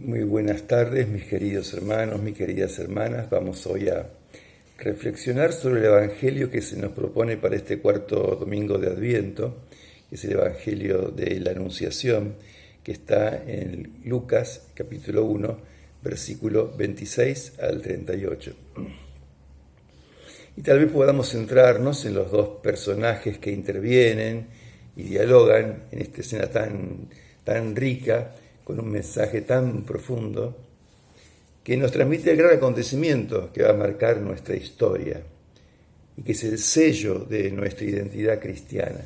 Muy buenas tardes, mis queridos hermanos, mis queridas hermanas. Vamos hoy a reflexionar sobre el Evangelio que se nos propone para este cuarto domingo de Adviento, que es el Evangelio de la Anunciación, que está en Lucas, capítulo 1, versículo 26 al 38. Y tal vez podamos centrarnos en los dos personajes que intervienen y dialogan en esta escena tan rica, con un mensaje tan profundo, que nos transmite el gran acontecimiento que va a marcar nuestra historia y que es el sello de nuestra identidad cristiana.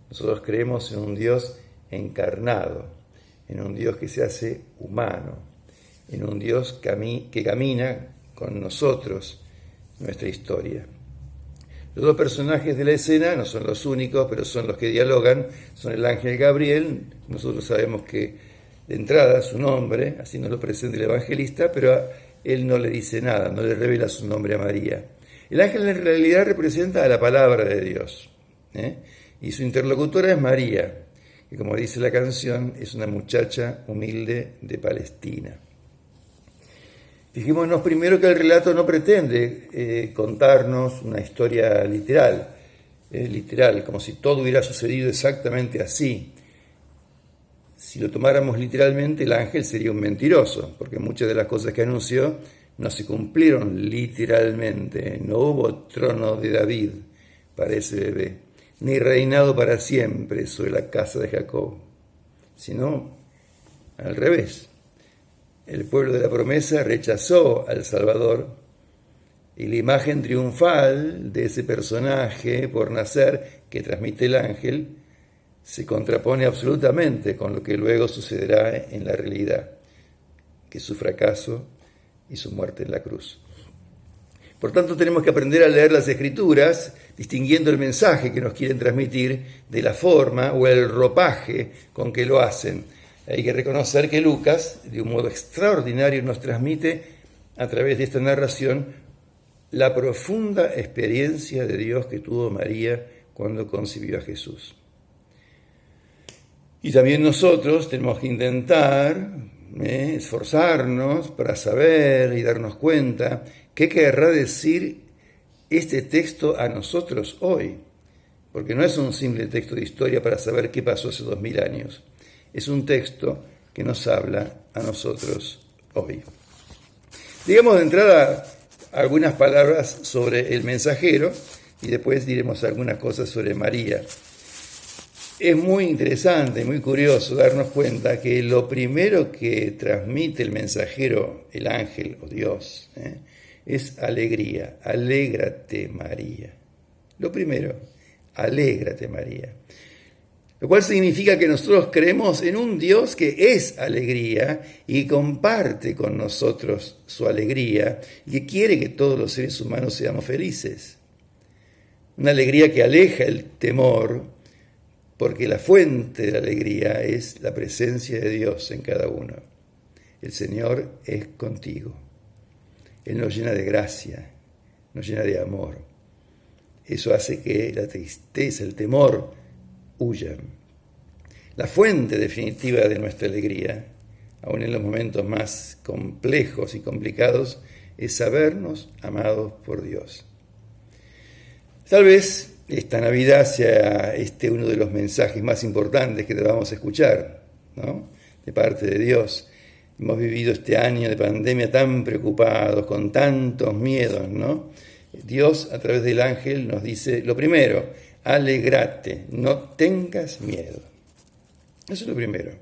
Nosotros creemos en un Dios encarnado, en un Dios que se hace humano, en un Dios que camina con nosotros nuestra historia. Los dos personajes de la escena no son los únicos, pero son los que dialogan, son el ángel Gabriel. Nosotros sabemos que de entrada su nombre, así nos lo presenta el evangelista, pero él no le dice nada, no le revela su nombre a María. El ángel en realidad representa a la palabra de Dios, y su interlocutora es María, que como dice la canción, es una muchacha humilde de Palestina. Fijémonos primero que el relato no pretende contarnos una historia literal, como si todo hubiera sucedido exactamente así. Si lo tomáramos literalmente, el ángel sería un mentiroso, porque muchas de las cosas que anunció no se cumplieron literalmente. No hubo trono de David para ese bebé, ni reinado para siempre sobre la casa de Jacob, sino al revés. El pueblo de la promesa rechazó al Salvador y la imagen triunfal de ese personaje por nacer que transmite el ángel se contrapone absolutamente con lo que luego sucederá en la realidad, que es su fracaso y su muerte en la cruz. Por tanto, tenemos que aprender a leer las Escrituras, distinguiendo el mensaje que nos quieren transmitir de la forma o el ropaje con que lo hacen. Hay que reconocer que Lucas, de un modo extraordinario, nos transmite, a través de esta narración, la profunda experiencia de Dios que tuvo María cuando concibió a Jesús. Y también nosotros tenemos que intentar esforzarnos para saber y darnos cuenta qué querrá decir este texto a nosotros hoy. Porque no es un simple texto de historia para saber qué pasó hace 2000 años. Es un texto que nos habla a nosotros hoy. Digamos de entrada algunas palabras sobre el mensajero y después diremos algunas cosas sobre María. Es muy interesante, muy curioso darnos cuenta que lo primero que transmite el mensajero, el ángel o Dios, es alegría. Alégrate, María. Lo primero, alégrate, María. Lo cual significa que nosotros creemos en un Dios que es alegría y comparte con nosotros su alegría y que quiere que todos los seres humanos seamos felices. Una alegría que aleja el temor, porque la fuente de la alegría es la presencia de Dios en cada uno. El Señor es contigo. Él nos llena de gracia, nos llena de amor. Eso hace que la tristeza, el temor, huyan. La fuente definitiva de nuestra alegría, aun en los momentos más complejos y complicados, es sabernos amados por Dios. Tal vez esta Navidad sea uno de los mensajes más importantes que debamos escuchar, ¿no? De parte de Dios. Hemos vivido este año de pandemia tan preocupados, con tantos miedos, ¿no? Dios, a través del ángel, nos dice, lo primero, alegrate, no tengas miedo. Eso es lo primero.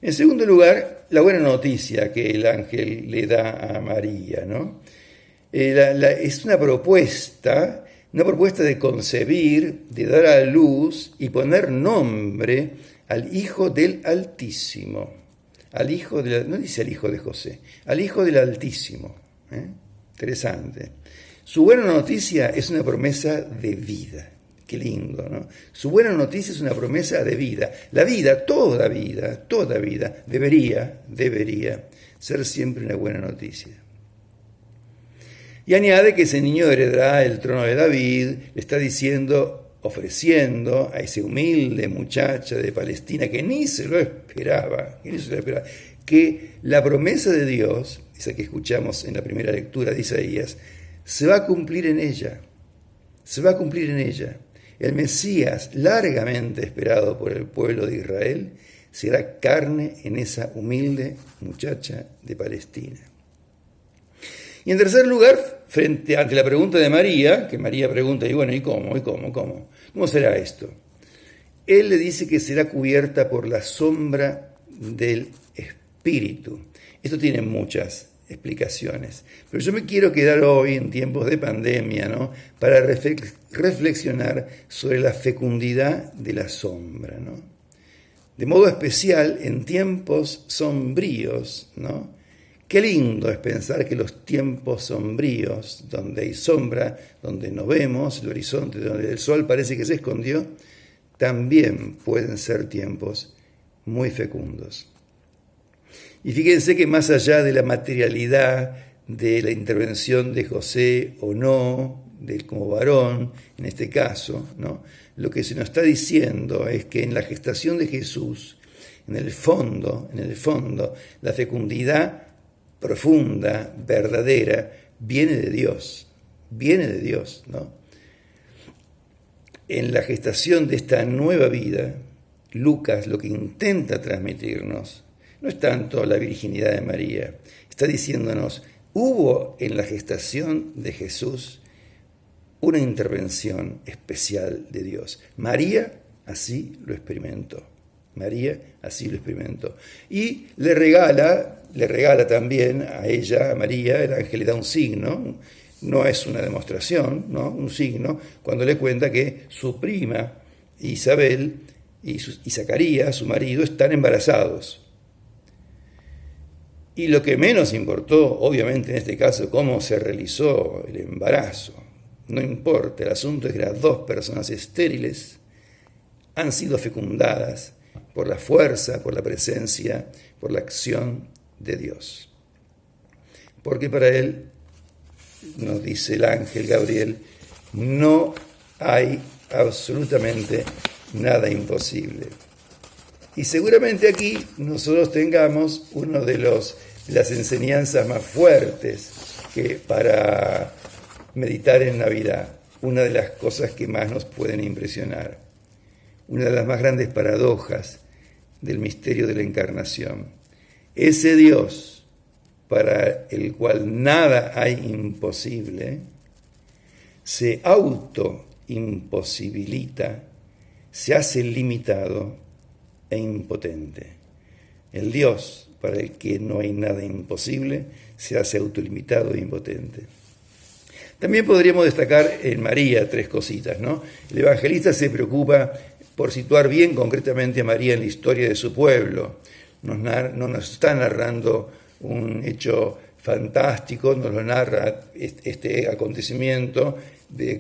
En segundo lugar, la buena noticia que el ángel le da a María, ¿no? Es una propuesta de concebir, de dar a luz y poner nombre al Hijo del Altísimo. No dice al Hijo de José, al Hijo del Altísimo. Interesante. Su buena noticia es una promesa de vida. Qué lindo, ¿no? Su buena noticia es una promesa de vida. La vida, toda vida, debería ser siempre una buena noticia. Y añade que ese niño heredará el trono de David, le está diciendo, ofreciendo a esa humilde muchacha de Palestina que ni se lo esperaba, que la promesa de Dios, esa que escuchamos en la primera lectura de Isaías, se va a cumplir en ella. Se va a cumplir en ella. El Mesías, largamente esperado por el pueblo de Israel, será carne en esa humilde muchacha de Palestina. Y en tercer lugar, ante la pregunta de María, que María pregunta, y bueno, ¿y cómo? ¿Cómo será esto? Él le dice que será cubierta por la sombra del Espíritu. Esto tiene muchas explicaciones, pero yo me quiero quedar hoy, en tiempos de pandemia, ¿no?, para reflexionar sobre la fecundidad de la sombra, ¿no? De modo especial en tiempos sombríos, ¿no? Qué lindo es pensar que los tiempos sombríos, donde hay sombra, donde no vemos el horizonte, donde el sol parece que se escondió, también pueden ser tiempos muy fecundos. Y fíjense que más allá de la materialidad de la intervención de José o no, de él como varón, en este caso, ¿no?, lo que se nos está diciendo es que en la gestación de Jesús, en el fondo, la fecundidad profunda, verdadera, viene de Dios, ¿no? En la gestación de esta nueva vida, Lucas lo que intenta transmitirnos no es tanto la virginidad de María, está diciéndonos, hubo en la gestación de Jesús una intervención especial de Dios. María así lo experimentó. Y le regala también a ella, a María, el ángel le da un signo, no es una demostración, ¿no?, un signo, cuando le cuenta que su prima Isabel y Zacarías, su marido, están embarazados. Y lo que menos importó, obviamente en este caso, cómo se realizó el embarazo. No importa, el asunto es que las dos personas estériles han sido fecundadas por la fuerza, por la presencia, por la acción de Dios. Porque para él, nos dice el ángel Gabriel, no hay absolutamente nada imposible. Y seguramente aquí nosotros tengamos una de las enseñanzas más fuertes que para meditar en Navidad, una de las cosas que más nos pueden impresionar, una de las más grandes paradojas del misterio de la encarnación. Ese Dios para el cual nada hay imposible, se autoimposibilita, se hace limitado e impotente. El Dios para el que no hay nada imposible se hace autolimitado e impotente. También podríamos destacar en María tres cositas, ¿no? El evangelista se preocupa por situar bien concretamente a María en la historia de su pueblo. No nos está narrando un hecho fantástico, nos lo narra este acontecimiento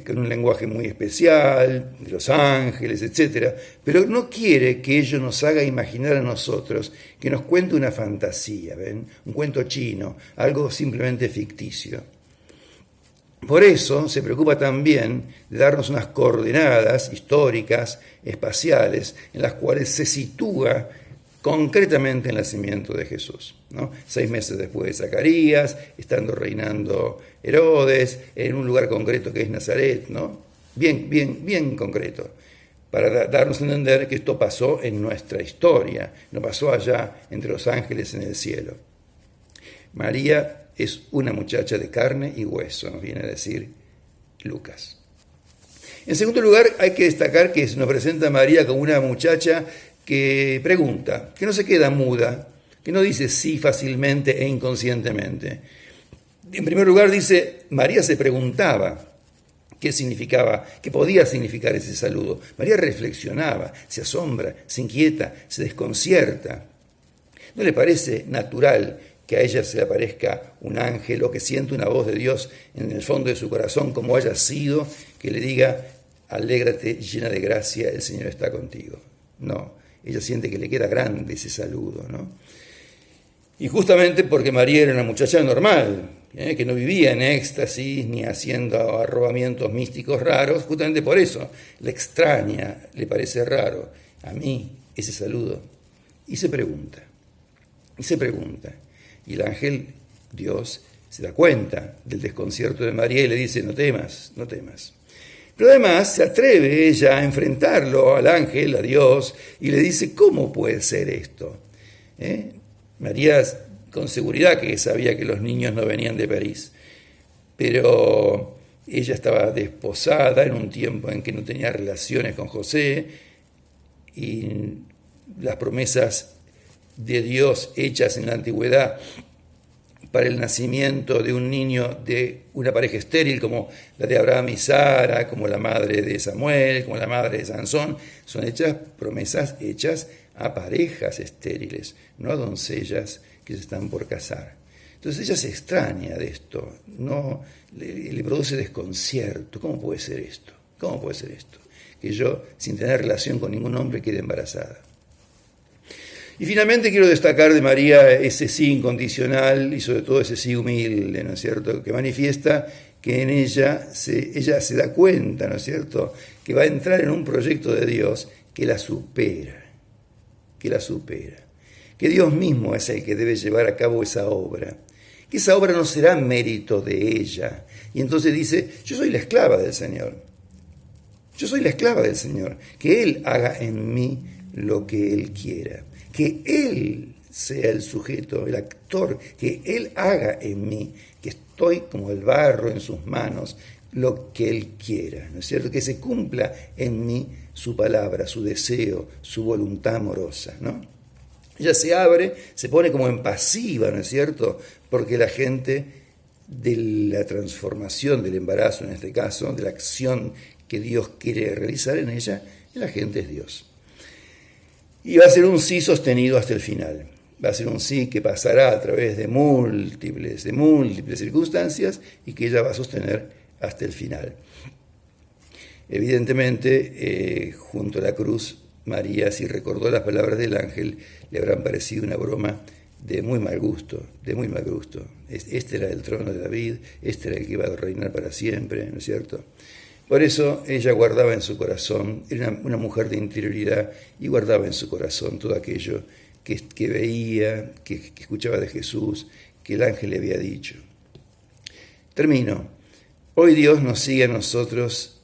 con un lenguaje muy especial, de los ángeles, etc. Pero no quiere que ello nos haga imaginar a nosotros, que nos cuente una fantasía, ¿ven? Un cuento chino, algo simplemente ficticio. Por eso se preocupa también de darnos unas coordenadas históricas, espaciales, en las cuales se sitúa concretamente el nacimiento de Jesús, ¿no? 6 meses después de Zacarías, estando reinando Herodes, en un lugar concreto que es Nazaret, ¿no? Bien concreto, para darnos a entender que esto pasó en nuestra historia, no pasó allá entre los ángeles en el cielo. María es una muchacha de carne y hueso, nos viene a decir Lucas. En segundo lugar, hay que destacar que se nos presenta a María como una muchacha que pregunta, que no se queda muda, que no dice sí fácilmente e inconscientemente. En primer lugar dice, María se preguntaba qué significaba, qué podía significar ese saludo. María reflexionaba, se asombra, se inquieta, se desconcierta. ¿No le parece natural que a ella se le aparezca un ángel o que siente una voz de Dios en el fondo de su corazón, como haya sido, que le diga, alégrate, llena de gracia, el Señor está contigo? No, ella siente que le queda grande ese saludo, ¿no? Y justamente porque María era una muchacha normal, que no vivía en éxtasis ni haciendo arrobamientos místicos raros, justamente por eso le extraña, le parece raro a mí ese saludo. Y se pregunta, y el ángel, Dios, se da cuenta del desconcierto de María y le dice, no temas. Pero además se atreve ella a enfrentarlo al ángel, a Dios, y le dice, ¿cómo puede ser esto? María con seguridad que sabía que los niños no venían de París, pero ella estaba desposada en un tiempo en que no tenía relaciones con José, y las promesas de Dios hechas en la antigüedad para el nacimiento de un niño de una pareja estéril como la de Abraham y Sara, como la madre de Samuel, como la madre de Sansón, son promesas hechas a parejas estériles, no a doncellas que se están por casar. Entonces ella se extraña de esto, no le produce desconcierto. ¿Cómo puede ser esto? Que yo, sin tener relación con ningún hombre, quede embarazada. Y finalmente quiero destacar de María ese sí incondicional y sobre todo ese sí humilde, ¿no es cierto?, que manifiesta que en ella se da cuenta, ¿no es cierto?, que va a entrar en un proyecto de Dios que la supera, que Dios mismo es el que debe llevar a cabo esa obra, que esa obra no será mérito de ella. Y entonces dice, yo soy la esclava del Señor, que Él haga en mí lo que Él quiera. Que Él sea el sujeto, el actor, que Él haga en mí, que estoy como el barro en sus manos, lo que Él quiera, ¿no es cierto? Que se cumpla en mí su palabra, su deseo, su voluntad amorosa, ¿no? Ella se abre, se pone como en pasiva, ¿no es cierto? Porque la gente de la transformación del embarazo, en este caso, de la acción que Dios quiere realizar en ella, la gente es Dios. Y va a ser un sí sostenido hasta el final. Va a ser un sí que pasará a través de múltiples circunstancias y que ella va a sostener hasta el final. Evidentemente, junto a la cruz, María, si recordó las palabras del ángel, le habrán parecido una broma de muy mal gusto. Este era el trono de David, este era el que iba a reinar para siempre, ¿no es cierto? Por eso ella guardaba en su corazón, era una mujer de interioridad, y guardaba en su corazón todo aquello que veía, que escuchaba de Jesús, que el ángel le había dicho. Termino. Hoy Dios nos sigue a nosotros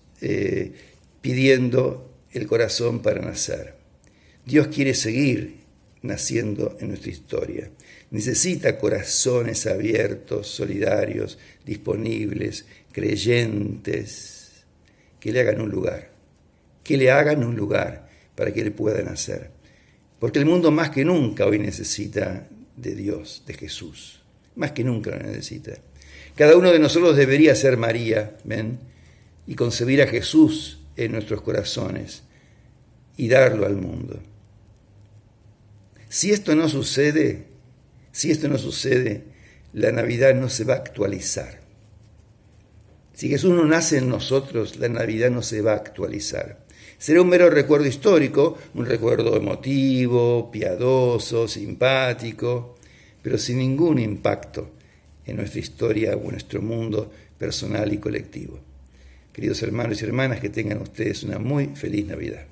pidiendo el corazón para nacer. Dios quiere seguir naciendo en nuestra historia. Necesita corazones abiertos, solidarios, disponibles, creyentes, que le hagan un lugar para que Él pueda nacer. Porque el mundo más que nunca hoy necesita de Dios, de Jesús. Más que nunca lo necesita. Cada uno de nosotros debería ser María, ¿ven? Y concebir a Jesús en nuestros corazones y darlo al mundo. Si esto no sucede, la Navidad no se va a actualizar. Si Jesús no nace en nosotros, la Navidad no se va a actualizar. Será un mero recuerdo histórico, un recuerdo emotivo, piadoso, simpático, pero sin ningún impacto en nuestra historia o en nuestro mundo personal y colectivo. Queridos hermanos y hermanas, que tengan ustedes una muy feliz Navidad.